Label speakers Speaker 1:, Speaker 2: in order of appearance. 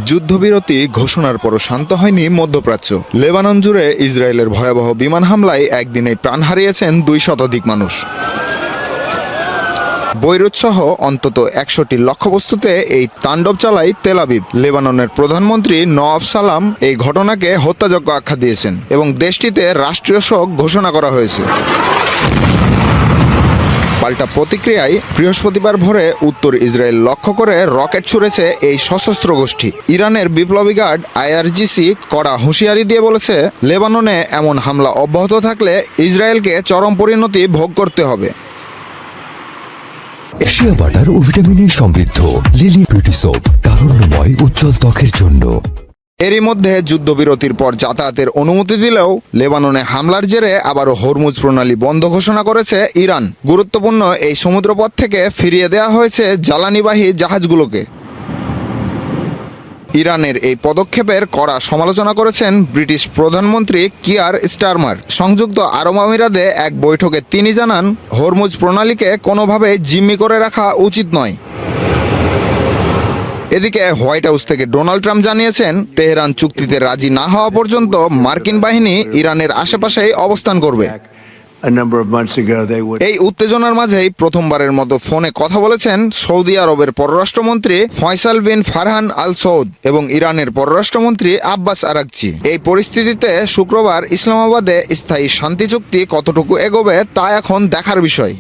Speaker 1: যুদ্ধবিরতি ঘোষণার পরও শান্ত হয়নি মধ্যপ্রাচ্য। লেবানন জুড়ে ইসরায়েলের ভয়াবহ বিমান হামলায় একদিনে প্রাণ হারিয়েছেন 2 শতাধিক মানুষ। বৈরুত সহ অন্তত 100টি লক্ষ্যবস্তুতে এই তাণ্ডব চালায় তেল আবিব। লেবাননের প্রধানমন্ত্রী নওয়াফ সালাম এই ঘটনাকে হত্যাযজ্ঞ আখ্যা দিয়েছেন এবং দেশটিতে রাষ্ট্রীয় শোক ঘোষণা করা হয়েছে। পাল্টা প্রতিক্রিয়ায় বৃহস্পতিবার ভোরে উত্তর ইসরায়েল লক্ষ্য করে রকেট ছুড়েছে এই সশস্ত্র গোষ্ঠী। ইরানের বিপ্লবী গার্ড আইআরজিসি কড়া হুঁশিয়ারি দিয়ে বলেছে, লেবাননে এমন হামলা অব্যাহত থাকলে ইসরায়েলকে চরম পরিণতি ভোগ করতে হবে।
Speaker 2: এশিয়া বাটার ও ভিটামিনে সমৃদ্ধ লিলি বিউটি সোপ, তারুণ্যময় উজ্জ্বল ত্বকের জন্য।
Speaker 1: এরই মধ্যে যুদ্ধবিরতির পর যাতায়াতের অনুমতি দিলেও লেবাননে হামলার জেরে আবারও হরমুজ প্রণালী বন্ধ ঘোষণা করেছে ইরান। গুরুত্বপূর্ণ এই সমুদ্রপথ থেকে ফিরিয়ে দেওয়া হয়েছে জ্বালানিবাহী জাহাজগুলোকে। ইরানের এই পদক্ষেপের কড়া সমালোচনা করেছেন ব্রিটিশ প্রধানমন্ত্রী কিয়ার স্টারমার। সংযুক্ত আরব আমিরাতে এক বৈঠকে তিনি জানান, হরমুজ প্রণালীকে কোনোভাবেই জিম্মি করে রাখা উচিত নয়। এদিকে হোয়াইট হাউস থেকে ডোনাল্ড ট্রাম্প জানিয়েছেন, তেহরান চুক্তিতে রাজি না হওয়া পর্যন্ত মার্কিন বাহিনী ইরানের আশেপাশেই অবস্থান করবে। এই উত্তেজনার মাঝেই প্রথমবারের মতো ফোনে কথা বলেছেন সৌদি আরবের পররাষ্ট্রমন্ত্রী ফয়সাল বিন ফারহান আল সৌদ এবং ইরানের পররাষ্ট্রমন্ত্রী আব্বাস আরাকচি। এই পরিস্থিতিতে শুক্রবার ইসলামাবাদে স্থায়ী শান্তি চুক্তি কতটুকু এগোবে তা এখন দেখার বিষয়।